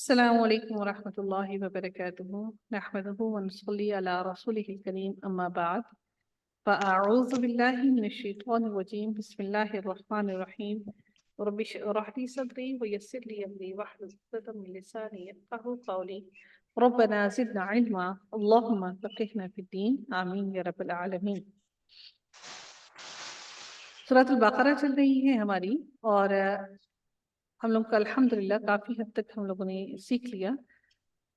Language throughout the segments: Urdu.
السلام علیکم ورحمۃ اللہ وبرکاتہ نحمده ونصلی علی رسولہ الکریم اما بعد فاعوذ باللہ من الشیطان الرجیم بسم اللہ الرحمن الرحیم رب اشرح لی صدری ویسر لی امری واحلل عقدۃ من لسانی یفقہوا قولی ربنا زدنا علما اللہم فقہنا فی الدین آمین یا رب العالمین۔ سورۃ البقرہ چل رہی ہے ہماری، اور ہم لوگ کا الحمدللہ کافی حد تک ہم لوگوں نے سیکھ لیا،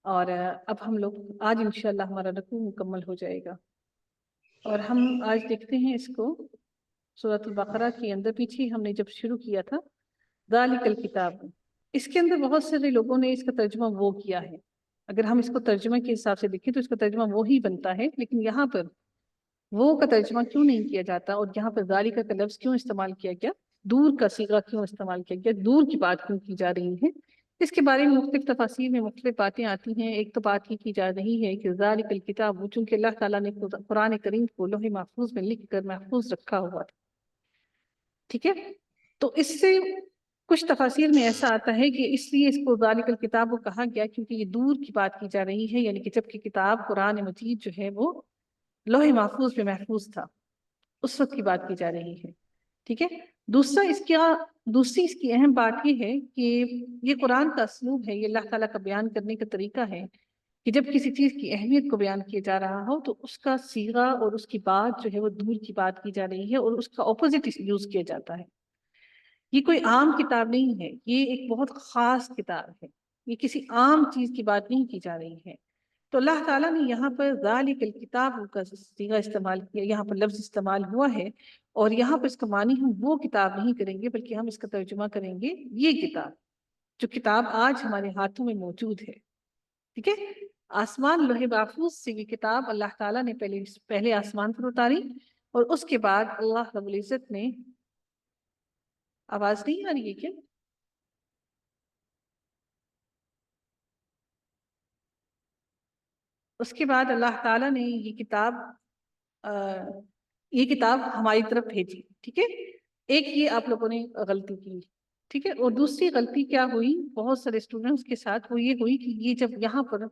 اور اب ہم لوگ آج انشاءاللہ ہمارا رکوع مکمل ہو جائے گا۔ اور ہم آج دیکھتے ہیں اس کو سورۃ البقرہ کے اندر، پیچھے ہم نے جب شروع کیا تھا ذالک الکتاب، اس کے اندر بہت سارے لوگوں نے اس کا ترجمہ وہ کیا ہے۔ اگر ہم اس کو ترجمہ کے حساب سے دیکھیں تو اس کا ترجمہ وہی بنتا ہے، لیکن یہاں پر وہ کا ترجمہ کیوں نہیں کیا جاتا، اور یہاں پر ذالک کا لفظ کیوں استعمال کیا گیا، دور کا صیغہ کیوں استعمال کیا گیا، دور کی بات کیوں کی جا رہی ہے، اس کے بارے میں مختلف تفاسیر میں مختلف باتیں آتی ہیں۔ ایک تو بات یہ کی جا رہی ہے کہ ذالک الکتاب، چونکہ اللہ تعالیٰ نے قرآن کریم کو لوح محفوظ میں لکھ کر محفوظ رکھا ہوا تھا، ٹھیک ہے، تو اس سے کچھ تفاسیر میں ایسا آتا ہے کہ اس لیے اس کو ذالک الکتاب کو کہا گیا کیونکہ یہ دور کی بات کی جا رہی ہے، یعنی کہ جب کہ کتاب قرآن مجید جو ہے وہ لوح محفوظ میں محفوظ تھا، اس وقت کی بات کی جا رہی ہے، ٹھیک ہے۔ دوسری اس کی اہم بات یہ ہے کہ یہ قرآن کا اسلوب ہے، یہ اللہ تعالیٰ کا بیان کرنے کا طریقہ ہے کہ جب کسی چیز کی اہمیت کو بیان کیا جا رہا ہو تو اس کا صیغہ اور اس کی بات جو ہے وہ دور کی بات کی جا رہی ہے، اور اس کا اپوزٹ یوز کیا جاتا ہے۔ یہ کوئی عام کتاب نہیں ہے، یہ ایک بہت خاص کتاب ہے، یہ کسی عام چیز کی بات نہیں کی جا رہی ہے۔ تو اللہ تعالیٰ نے یہاں پر ذالک الکتاب کا صیغہ استعمال کیا، یہاں پر لفظ استعمال ہوا ہے، اور یہاں پر اس کا معنی ہم وہ کتاب نہیں کریں گے بلکہ ہم اس کا ترجمہ کریں گے یہ کتاب، جو کتاب آج ہمارے ہاتھوں میں موجود ہے، ٹھیک ہے۔ آسمان لوح محفوظ سے یہ کتاب اللہ تعالیٰ نے پہلے آسمان پر اتاری، اور اس کے بعد اللہ رب العزت نے، آواز نہیں آ رہی ہے کیا؟ اس کے بعد اللہ تعالیٰ نے یہ کتاب ہماری طرف بھیجی، ٹھیک ہے۔ ایک یہ آپ لوگوں نے غلطی کی، ٹھیک ہے، اور دوسری غلطی کیا ہوئی بہت سارے اسٹوڈنٹس کے ساتھ، وہ یہ ہوئی کہ یہ جب یہاں پر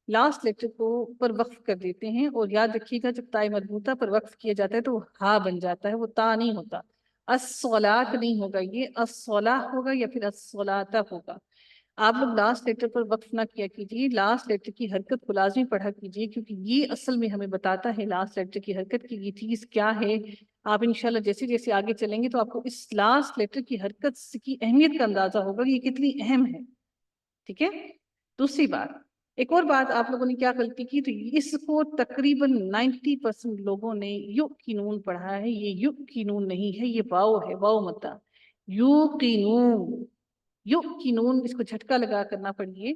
لاسٹ لیٹر کو پر وقف کر دیتے ہیں، اور یاد رکھیے گا جب تائے مربوطہ پر وقف کیا جاتا ہے تو وہ ہا بن جاتا ہے، وہ تا نہیں ہوتا، الصلاۃ نہیں ہوگا، یہ الصلاۃ ہوگا یا پھر الصلاۃ ہوگا۔ آپ لوگ لاسٹ لیٹر پر وقف نہ کیا کیجیے، لاسٹ لیٹر کی حرکت کو لازمی پڑھا کیجیے، کیونکہ یہ اصل میں ہمیں بتاتا ہے لاسٹ لیٹر کی حرکت کی یہ چیز کیا ہے۔ آپ انشاءاللہ جیسے جیسے آگے چلیں گے تو آپ کو اس لاسٹ لیٹر کی حرکت کی اہمیت کا اندازہ ہوگا کہ یہ کتنی اہم ہے، ٹھیک ہے۔ دوسری بات، ایک اور بات آپ لوگوں نے کیا غلطی کی، تو اس کو تقریباً 90% لوگوں نے یو کی نون پڑھا ہے، یہ یو کی نون نہیں ہے، یہ واو ہے، واو متا، یو کی نون، یو کی نون، اس کو جھٹکا لگا کرنا پڑیے۔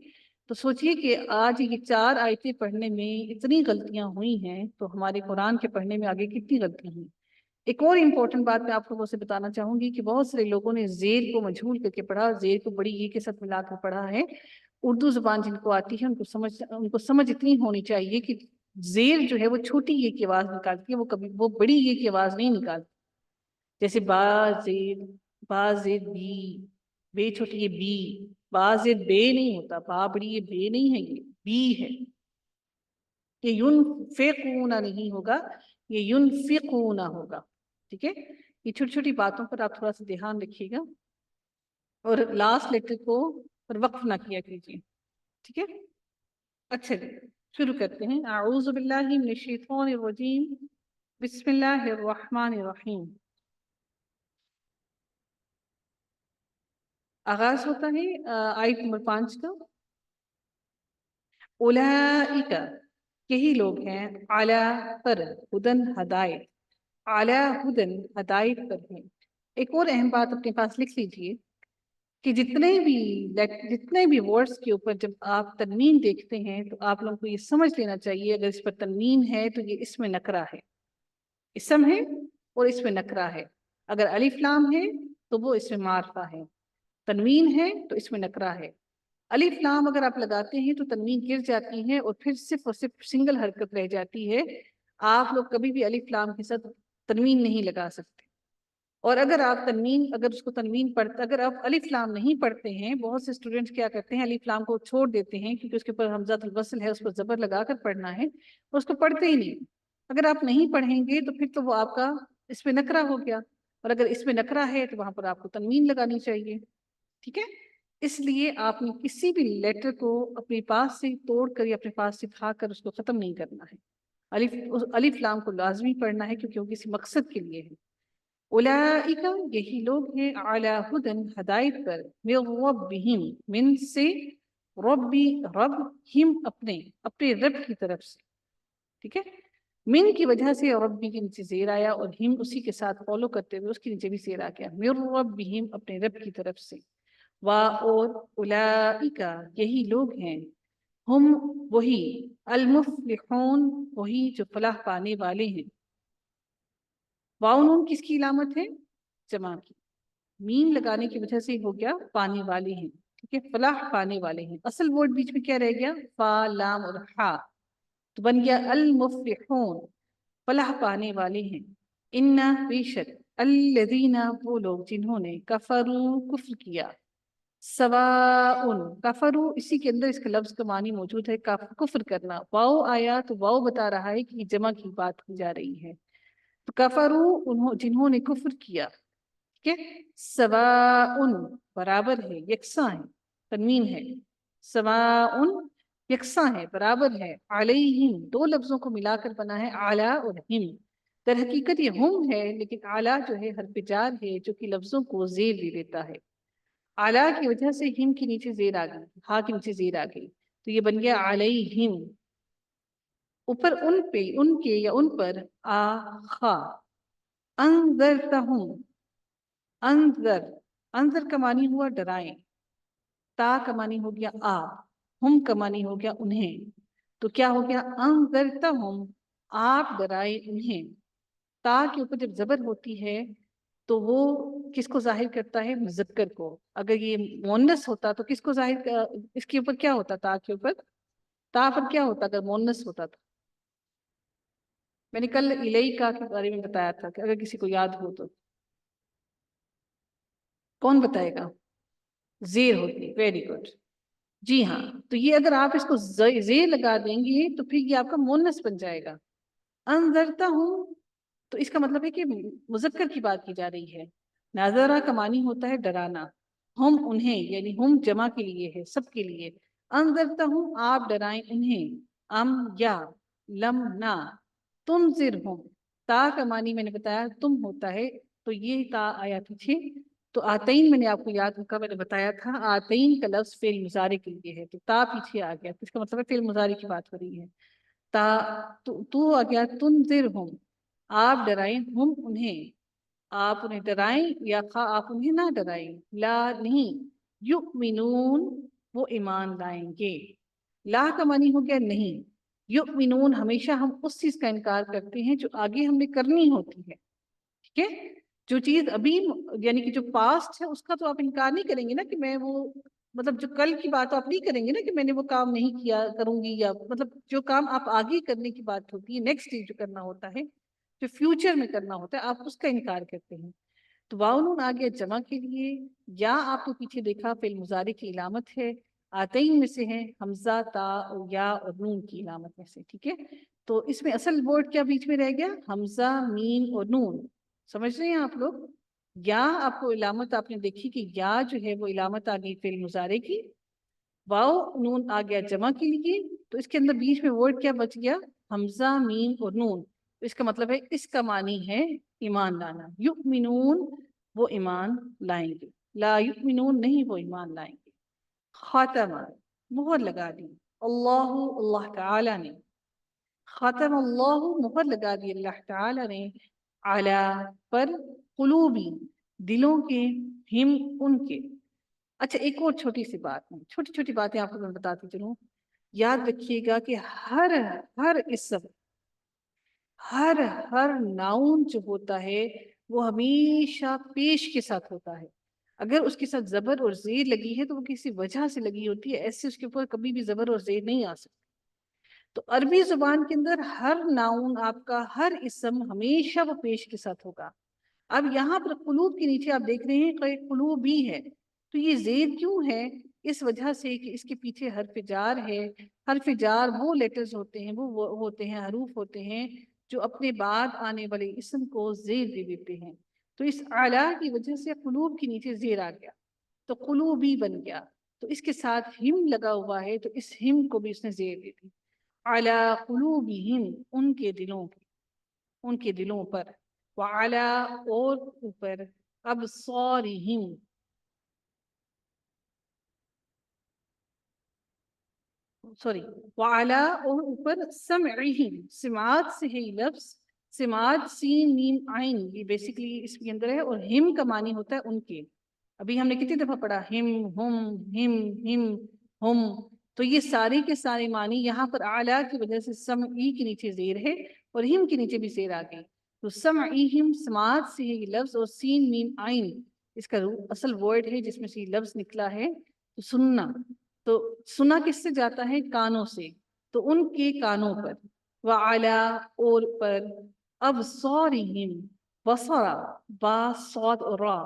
تو سوچئے کہ آج یہ 4 آیتیں پڑھنے میں اتنی غلطیاں ہوئی ہیں، تو ہمارے قرآن کے پڑھنے میں آگے کتنی غلطیاں ہوئی۔ ایک اور امپورٹنٹ بات میں آپ لوگوں سے بتانا چاہوں گی کہ بہت سارے لوگوں نے زیر کو مجھول کر کے پڑھا، زیر کو بڑی ای کے ساتھ ملا کر پڑھا ہے۔ اردو زبان جن کو آتی ہے ان کو سمجھ اتنی ہونی چاہیے کہ زیر جو ہے وہ چھوٹی ای کی آواز نکالتی ہے، وہ کبھی وہ بڑی ای کی آواز نہیں نکالتی، جیسے با زیر بی، بے چھوٹی یہ بی، با زیر بے نہیں ہوتا، با بڑی یہ بے نہیں ہے، یہ بی ہے۔ یہ ينفقون نہیں ہوگا، یہ ينفقون ہوگا، ٹھیک ہے۔ یہ چھوٹی چھوٹی باتوں پر آپ تھوڑا سا دھیان رکھیے گا، اور لاسٹ لیٹر کو پر وقف نہ کیا کیجیے، ٹھیک ہے۔ اچھا جی، شروع کرتے ہیں۔ اعوذ باللہ من الشیطان الرجیم، بسم اللہ الرحمن الرحیم۔ آغاز ہوتا ہے آیت نمبر 5 کا، اولئک، یہی لوگ ہیں، علی پر، ہدن ہدایت، علی ہدن ہدایت پر ہیں۔ ایک اور اہم بات اپنے پاس لکھ لیجئے کہ جتنے بھی ورڈز کے اوپر جب آپ تنوین دیکھتے ہیں تو آپ لوگوں کو یہ سمجھ لینا چاہیے، اگر اس پر تنوین ہے تو یہ اسم نکرہ ہے، اسم ہے اور اسم نکرہ ہے۔ اگر الف لام ہے تو وہ اسم معرفہ ہے، تنوین ہے تو اسم نکرہ ہے۔ الف لام اگر آپ لگاتے ہیں تو تنوین گر جاتی ہے اور پھر صرف اور صرف سنگل حرکت رہ جاتی ہے۔ آپ لوگ کبھی بھی الف لام کے ساتھ تنوین نہیں لگا سکتے، اور اگر آپ تنوین، اگر اس کو تنوین پڑھتے، اگر آپ الف لام نہیں پڑھتے ہیں، بہت سے اسٹوڈنٹس کیا کرتے ہیں الف لام کو چھوڑ دیتے ہیں کیونکہ اس کے اوپر حمزۃ الوصل ہے، اس پر زبر لگا کر پڑھنا ہے، اس کو پڑھتے ہی نہیں. اگر آپ نہیں پڑھیں گے تو پھر تو وہ آپ کا اس میں نکرہ ہو گیا، اور اگر اس میں نکرہ ہے تو وہاں پر آپ کو تنوین لگانی چاہیے. ٹھیک ہے، اس لیے آپ نے کسی بھی لیٹر کو اپنے پاس سے توڑ کر یا اپنے پاس سے کھا کر اس کو ختم نہیں کرنا ہے. الف لام کو لازمی پڑھنا ہے کیونکہ وہ کسی مقصد کے لیے ہے. اولئک یہی لوگ ہیں علی ہدن ہدایت پر، من ربہم من سے، ربی رب، ہم اپنے رب کی طرف سے. ٹھیک ہے، من کی وجہ سے ربی کے نیچے زیر آیا، اور ہم اسی کے ساتھ فالو کرتے ہوئے اس کے نیچے بھی زیر آ گیا. من ربہم اپنے رب کی طرف سے. اور اولئک یہی لوگ ہیں، ہم وہی، المفلحون وہی جو فلاح پانے والے ہیں. واو نون کس کی علامت ہے؟ جمع کی. میم لگانے کی وجہ سے ہو گیا پانے والے ہیں. ٹھیک ہے، فلاح پانے والے ہیں. اصل ورڈ بیچ میں کیا رہ گیا؟ فا، لام اور ہا، تو بن گیا المفلحون، فلاح پانے والے ہیں. ان بے شک، الذین وہ لوگ جنہوں نے، کفروا کفر کیا، سواء کفروا اسی کے اندر اس کا لفظ کا معنی موجود ہے کفر کرنا. واو آیا تو واو بتا رہا ہے کہ یہ جمع کی بات کی جا رہی ہے. تو کفروا جنہوں نے کفر کیا. ٹھیک ہے، سواء برابر ہے، یکساں ہے، تنوین ہے. سواء یکساں ہے، برابر ہے. علیہم دو لفظوں کو ملا کر بنا ہے اعلی اور ہم. در حقیقت یہ ہم ہے، لیکن اعلیٰ جو ہے حرف جار ہے جو کہ لفظوں کو زیر دے دیتا ہے. اعلیٰ کی وجہ سے ہم کے نیچے زیر آ گئی، ہا کے نیچے زیر آ گئی، تو یہ بن گیا علیہم. اوپر ان پہ، ان کے یا ان پر، آخا. انذرتہم، انذر کا معنی ہوا ڈرائیں، تا کا معنی ہو گیا آپ، ہم کا معنی ہو گیا انہیں. تو کیا ہو گیا؟ انذرتہم، آپ ڈرائیں انہیں. تا کے اوپر جب زبر ہوتی ہے تو وہ کس کو ظاہر کرتا ہے؟ مذکر کو. اگر یہ مؤنث ہوتا تو کس کو ظاہر اس کے اوپر کیا ہوتا؟ تا کے اوپر، تا پر کیا ہوتا اگر مؤنث ہوتا تو؟ میں نے کل الیکا کے بارے میں بتایا تھا کہ اگر کسی کو یاد ہو تو کون بتائے گا؟ زیر ہوتی. Very good. جی ہاں، تو یہ اگر آپ اس کو زیر لگا دیں گے تو پھر یہ آپ کا مؤنث بن جائے گا. انذرتہم، تو اس کا مطلب ہے کہ مذکر کی بات کی جا رہی ہے. ناظرہ کا معنی ہوتا ہے ڈرانا. ہم انہیں، یعنی ہم جمع کے لیے ہے، سب کے لیے. انذرتہم آپ ڈرائیں انہیں. ام یا، لم نہ. تنذرہم، تا کا معنی میں نے بتایا تم ہوتا ہے، تو یہ تا آیا پیچھے. تو آتین میں نے آپ کو یاد ہوگا میں نے بتایا تھا آتین کا لفظ فعل مضارع کے لیے ہے، تو تا پیچھے آ گیا، تو اس کا مطلب ہے فعل مضارع کی بات ہو رہی ہے. تا تو آ گیا تنذرہم، آپ ڈرائیں ہم انہیں، آپ انہیں ڈرائیں، یا آپ انہیں نہ ڈرائیں. لا نہیں، یؤمنون وہ ایمان لائیں گے. لا کا معنی ہو گیا نہیں. یؤمنون ہمیشہ ہم اس چیز کا انکار کرتے ہیں جو آگے ہم نے کرنی ہوتی ہے. ٹھیک ہے، جو چیز ابھی یعنی کہ جو پاسٹ ہے اس کا تو آپ انکار نہیں کریں گے نا کہ میں وہ، مطلب جو کل کی بات آپ نہیں کریں گے نا کہ میں نے وہ کام نہیں کیا، کروں گی، یا مطلب جو کام آپ آگے کرنے کی بات ہوتی ہے، نیکسٹ جو کرنا ہوتا ہے، جو فیوچر میں کرنا ہوتا ہے، آپ اس کا انکار کرتے ہیں. تو واو نون آ گیا جمع کے لیے. یا آپ کو پیچھے دیکھا فعل مضارع کی علامت ہے، آتین میں سے ہے، حمزہ، تا اور یا اور نون کی علامت میں سے. ٹھیک ہے، تو اس میں اصل ورڈ کیا بیچ میں رہ گیا؟ حمزہ، میم اور نون. سمجھ رہے ہیں آپ لوگ؟ یا آپ کو علامت آپ نے دیکھی کہ یا جو ہے وہ علامت آ گئی فعل مضارع کی. واو نون آ گیا جمع کے لیے، تو اس کے اندر بیچ میں ورڈ کیا بچ گیا؟ حمزہ، میم اور نون. تو اس کا مطلب ہے، اس کا معنی ہے ایمان لانا. یؤمنون وہ ایمان لائیں گے، لا یؤمنون نہیں وہ ایمان لائیں گے. خاتمہ مہر لگا دی اللہ، اللہ تعالی نے. خاتم اللہ مہر لگا دی اللہ تعالی نے، اعلی پر، قلوبی دلوں کے، ہم ان کے. اچھا ایک اور چھوٹی سی بات ہے، چھوٹی چھوٹی باتیں آپ کو میں بتاتی چلوں. یاد رکھیے گا کہ ہر اسم، ہر ناؤن جو ہوتا ہے وہ ہمیشہ پیش کے ساتھ ہوتا ہے. اگر اس کے ساتھ زبر اور زیر لگی ہے تو وہ کسی وجہ سے لگی ہوتی ہے، ایسے اس کے اوپر کبھی بھی زبر اور زیر نہیں آ سکتی. تو عربی زبان کے اندر ہر ناؤن آپ کا، ہر اسم ہمیشہ وہ پیش کے ساتھ ہوگا. اب یہاں پر قلوب کے نیچے آپ دیکھ رہے ہیں قلوب بھی ہے، تو یہ زیر کیوں ہے؟ اس وجہ سے کہ اس کے پیچھے حرف جار ہے. حرف جار وہ لیٹرز ہوتے ہیں، وہ ہوتے ہیں، حروف ہوتے ہیں جو اپنے بعد آنے والے اسم کو زیر دے دیتے ہیں. تو اس اعلیٰ کی وجہ سے قلوب کے نیچے زیر آ گیا تو قلوبی بن گیا. تو اس کے ساتھ ہم لگا ہوا ہے تو اس ہم کو بھی اس نے زیر دے دی. علی قلوبہم، ان کے دلوں کی، ان کے دلوں پر. وعلی، اور اوپر. ابصارہم، سوری، وعلی، اور اوپر. سمعہم، سماعت سے ہے یہ لفظ. سماعت سین میم عین، یہ بیسیکلی اس کے اندر ہے. اور ہم کا معنی ہوتا ہے ان کے. ابھی ہم نے کتنی دفعہ پڑھا ہم ہم. تو یہ ساری کے سارے معنی یہاں پر اعلیٰ کی وجہ سے سمعی کے نیچے زیر ہے اور ہم کے نیچے بھی زیر آ گئی. تو سمعہم، سماعت سے ہے یہ لفظ. اور سین میم عین اس کا اصل ورڈ ہے جس میں سے یہ لفظ نکلا ہے. تو سننا، تو سنا کس سے جاتا ہے؟ کانوں سے. تو ان کے کانوں پر. وعلی، اور پر. ابصارہم، بصرا، با صاد اور را.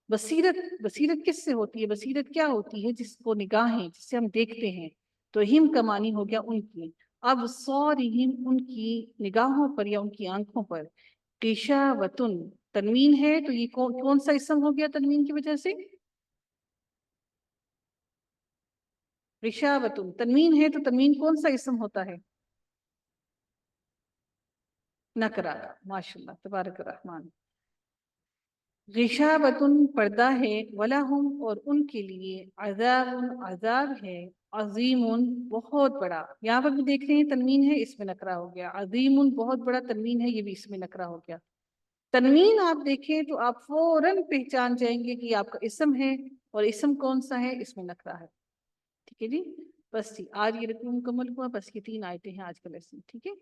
بصیرت، بصیرت کس سے ہوتی ہے؟ بصیرت کیا ہوتی ہے؟ جس کو نگاہیں، جس سے ہم دیکھتے ہیں. تو ہم کا معنی ہو گیا ان کی. ابصارہم، ان کی نگاہوں پر یا ان کی آنکھوں پر. غشاوۃ، تنوین ہے تو یہ کون سا اسم ہو گیا تنوین کی وجہ سے؟ غشاوۃ، تنوین ہے تو تنوین کون سا اسم ہوتا ہے؟ نکرہ. ماشاءاللہ، تبارک الرحمن. غشاوۃ، پردہ ہے. ولہم، اور ان کے لیے. عذاب، عذاب ہے. عظیم، بہت بڑا. یہاں پر بھی دیکھ رہے ہیں تنوین ہے، اس میں نکرہ ہو گیا. عظیم، بہت بڑا تنوین ہے، یہ بھی اس میں نکرہ ہو گیا. تنوین آپ دیکھیں تو آپ فوراً پہچان جائیں گے کہ یہ آپ کا اسم ہے. اور اسم کون سا ہے؟ اس میں نکرہ ہے. ٹھیک ہے جی. بس جی، آج یہ رقم مکمل ہوا. بس یہ 3 آیتیں ہیں آج کا لیسن. ٹھیک ہے.